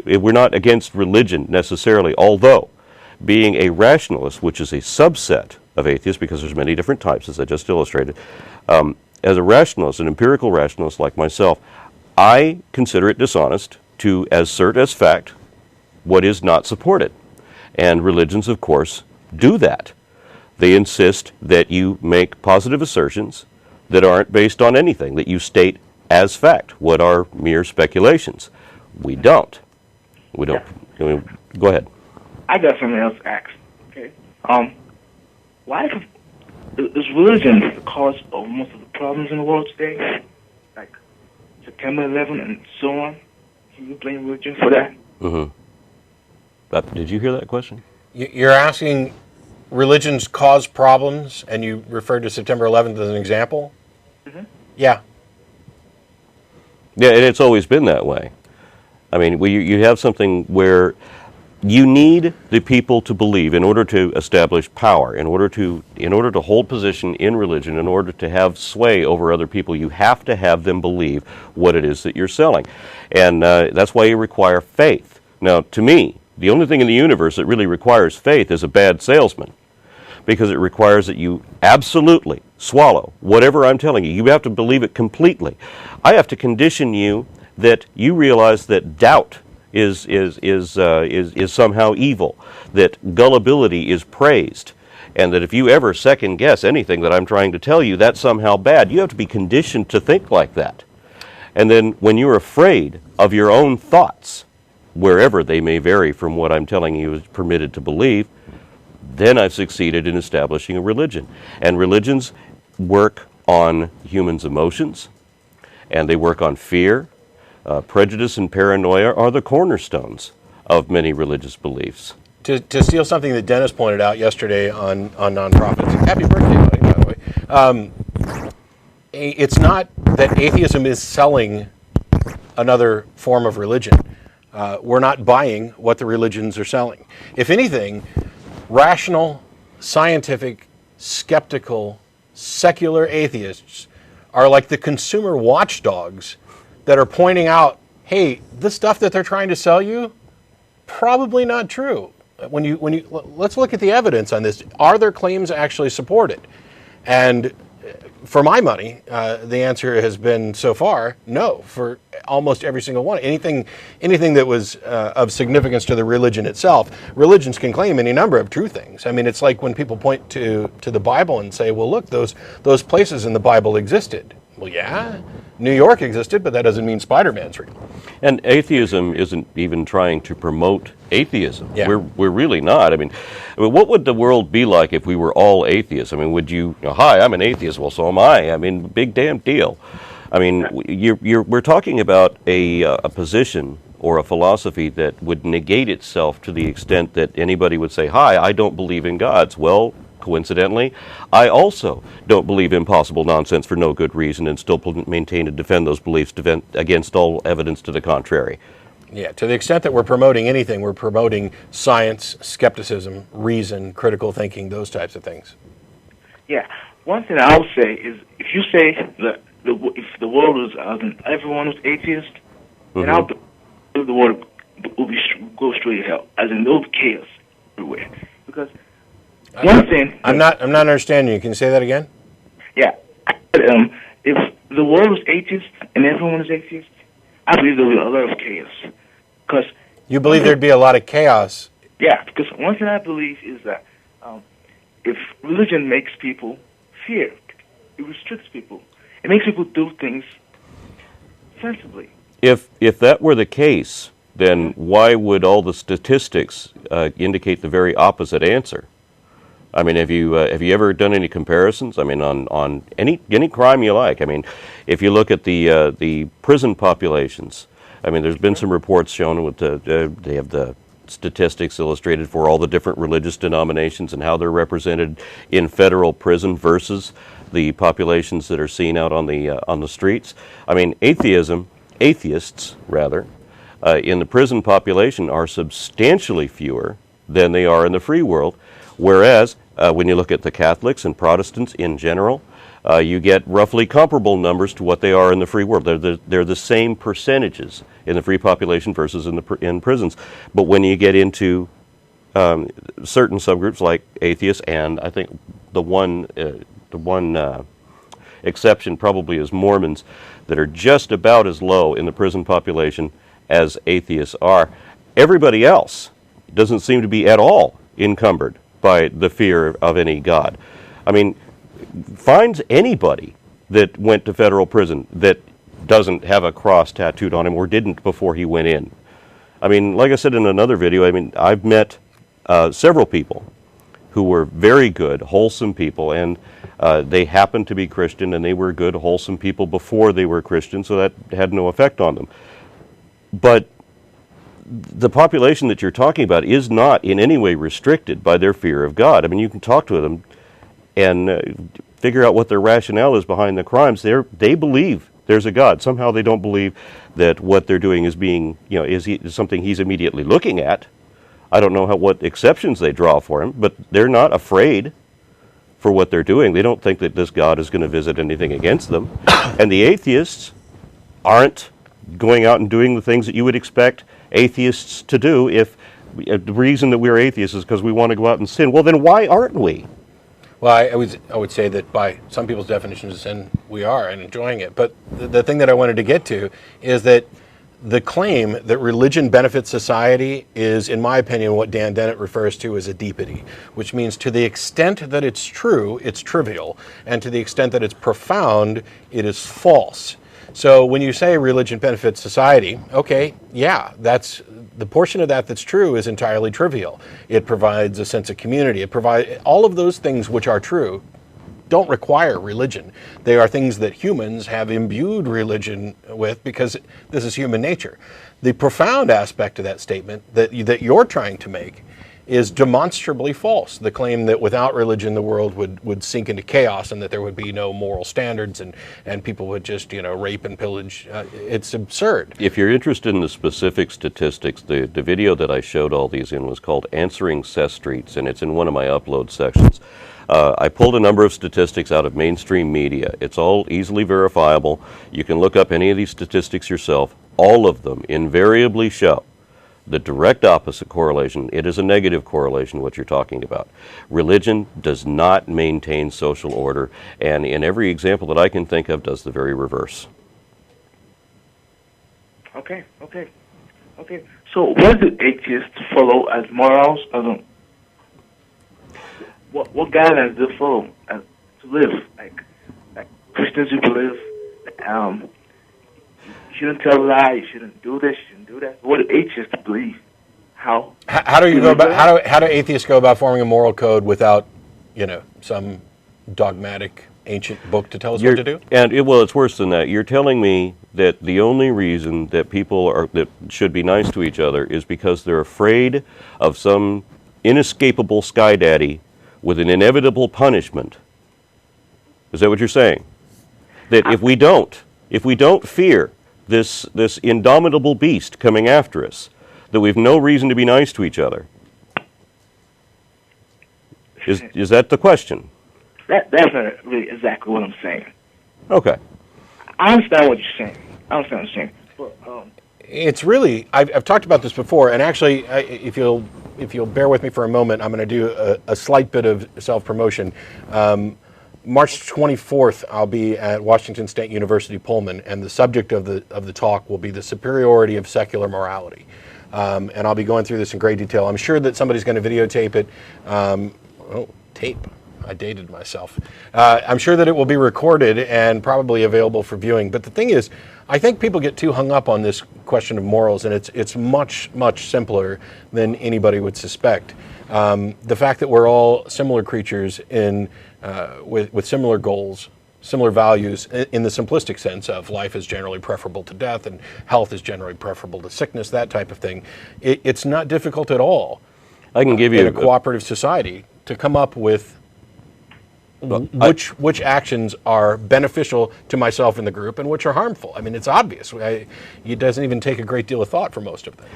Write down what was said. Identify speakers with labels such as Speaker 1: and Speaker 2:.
Speaker 1: we're not against religion necessarily, although being a rationalist, which is a subset of atheists, because there's many different types, as I just illustrated, as a rationalist, an empirical rationalist like myself, I consider it dishonest to assert as fact what is not supported. And religions, of course, do that. They insist that you make positive assertions that aren't based on anything, that you state as fact what are mere speculations. We don't. We don't. Yeah. Go ahead.
Speaker 2: I got something else to ask. Okay. Why does religion cause most of the problems in the world today? Like September 11 and so on? Can you blame religion for that?
Speaker 1: Mm-hmm. Did you hear that question?
Speaker 3: You're asking religions cause problems, and you referred to September 11th as an example? Mm-hmm. Yeah.
Speaker 1: Yeah, and it's always been that way. I mean, you have something where you need the people to believe in order to establish power, in order to hold position in religion, in order to have sway over other people. You have to have them believe what it is that you're selling, and that's why you require faith. Now, to me, the only thing in the universe that really requires faith is a bad salesman, because it requires that you absolutely swallow whatever I'm telling you. You have to believe it completely. I have to condition you that you realize that doubt is somehow evil, that gullibility is praised, and that if you ever second guess anything that I'm trying to tell you, that's somehow bad. You have to be conditioned to think like that. And then when you're afraid of your own thoughts, wherever they may vary from what I'm telling you is permitted to believe, then I've succeeded in establishing a religion. And religions work on humans' emotions, and they work on fear. Prejudice and paranoia are the cornerstones of many religious beliefs.
Speaker 3: To steal something that Dennis pointed out yesterday on nonprofits, happy birthday, buddy, by the way. It's not that atheism is selling another form of religion. We're not buying what the religions are selling. If anything, rational, scientific, skeptical, secular atheists are like the consumer watchdogs that are pointing out, hey, the stuff that they're trying to sell you, probably not true. Let's look at the evidence on this. Are their claims actually supported? And for my money, the answer has been so far no, for almost every single one. Anything that was of significance to the religion itself. Religions can claim any number of true things. I mean, it's like when people point to the Bible and say, well, look, those places in the Bible existed. Well, yeah, New York existed, but that doesn't mean Spider-Man's real. And
Speaker 1: atheism isn't even trying to promote atheism.
Speaker 3: Yeah.
Speaker 1: We're really not. I mean, what would the world be like if we were all atheists? I mean, would you know, hi, I'm an atheist. Well, so am I. I mean, big damn deal. I mean, we're talking about a position or a philosophy that would negate itself to the extent that anybody would say, hi, I don't believe in gods. Well, coincidentally, I also don't believe impossible nonsense for no good reason and still maintain and defend those beliefs against all evidence to the contrary.
Speaker 3: Yeah, to the extent that we're promoting anything, we're promoting science, skepticism, reason, critical thinking, those types of things.
Speaker 2: Yeah, one thing I would say is if you say that if the world was everyone was atheist, then I believe the world will go straight to hell, as in there will be chaos everywhere. Because one thing
Speaker 3: I'm not understanding you. Can you say that again?
Speaker 2: Yeah, if the world was atheist and everyone was atheist, I believe there would be a lot of chaos. Because
Speaker 3: you believe there'd be a lot of chaos?
Speaker 2: Yeah, because one thing I believe is that if religion makes people fear, it restricts people. It makes people do things sensibly.
Speaker 1: If that were the case, then why would all the statistics indicate the very opposite answer? I mean, have you ever done any comparisons? I mean, on any crime you like. I mean, if you look at the prison populations, I mean, there's been some reports shown with they have the statistics illustrated for all the different religious denominations and how they're represented in federal prison versus the populations that are seen out on the streets. I mean, atheists rather, in the prison population are substantially fewer than they are in the free world, whereas when you look at the Catholics and Protestants in general, You get roughly comparable numbers to what they are in the free world. They're the same percentages in the free population versus in prisons. But when you get into certain subgroups like atheists, and I think the one exception probably is Mormons, that are just about as low in the prison population as atheists are, everybody else doesn't seem to be at all encumbered by the fear of any God. I mean, find anybody that went to federal prison that doesn't have a cross tattooed on him or didn't before he went in. I mean, like I said in another video, I mean, I've met several people who were very good, wholesome people, and they happened to be Christian, and they were good, wholesome people before they were Christian, so that had no effect on them. But the population that you're talking about is not in any way restricted by their fear of God. I mean, you can talk to them and figure out what their rationale is behind the crimes. They believe there's a God. Somehow they don't believe that what they're doing is being, is something he's immediately looking at. I don't know what exceptions they draw for him, but they're not afraid for what they're doing. They don't think that this God is going to visit anything against them. And the atheists aren't going out and doing the things that you would expect atheists to do. If the reason that we're atheists is because we want to go out and sin, well, then why aren't we?
Speaker 3: Well, I would say that by some people's definitions of sin, we are and enjoying it. But the thing that I wanted to get to is that the claim that religion benefits society is, in my opinion, what Dan Dennett refers to as a deepity, which means to the extent that it's true, it's trivial, and to the extent that it's profound, it is false. So when you say religion benefits society, okay, yeah, that's the portion of that that's true is entirely trivial. It provides a sense of community. It provides all of those things which are true don't require religion. They are things that humans have imbued religion with because this is human nature. The profound aspect of that statement that you're trying to make is demonstrably false. The claim that without religion the world would sink into chaos and that there would be no moral standards and people would just rape and pillage. It's absurd.
Speaker 1: If you're interested in the specific statistics, the video that I showed all these in was called Answering Cess Streets, and it's in one of my upload sections. I pulled a number of statistics out of mainstream media. It's all easily verifiable. You can look up any of these statistics yourself. All of them invariably show the direct opposite correlation. It is a negative correlation, what you're talking about. Religion does not maintain social order, and in every example that I can think of, does the very reverse.
Speaker 2: Okay. So what do atheists follow as morals? What guidelines do they follow to live? Like Christians who believe you shouldn't tell a lie, you shouldn't do this, you shouldn't do that. What do atheists believe? How do you
Speaker 3: go about how do atheists go about forming a moral code without some dogmatic ancient book to tell us what to do?
Speaker 1: And it's worse than that. You're telling me that the only reason that people that should be nice to each other is because they're afraid of some inescapable sky daddy with an inevitable punishment. Is that what you're saying? That if we don't fear this indomitable beast coming after us, that we've no reason to be nice to each other. Is that the question?
Speaker 2: That's not really exactly what I'm saying.
Speaker 1: Okay.
Speaker 2: I understand what you're saying. But,
Speaker 3: it's really, I've talked about this before, and actually, if you'll bear with me for a moment, I'm going to do a slight bit of self-promotion. March 24th, I'll be at Washington State University Pullman, and the subject of the talk will be the superiority of secular morality. And I'll be going through this in great detail. I'm sure that somebody's going to videotape it. Tape. I dated myself. I'm sure that it will be recorded and probably available for viewing. But the thing is, I think people get too hung up on this question of morals, and it's much, much simpler than anybody would suspect. The fact that we're all similar creatures with similar goals, similar values, in the simplistic sense of life is generally preferable to death and health is generally preferable to sickness, that type of thing. It's not difficult at all.
Speaker 1: I can give you
Speaker 3: in a cooperative society to come up with which actions are beneficial to myself and the group and which are harmful. I mean, it's obvious. It doesn't even take a great deal of thought for most of them.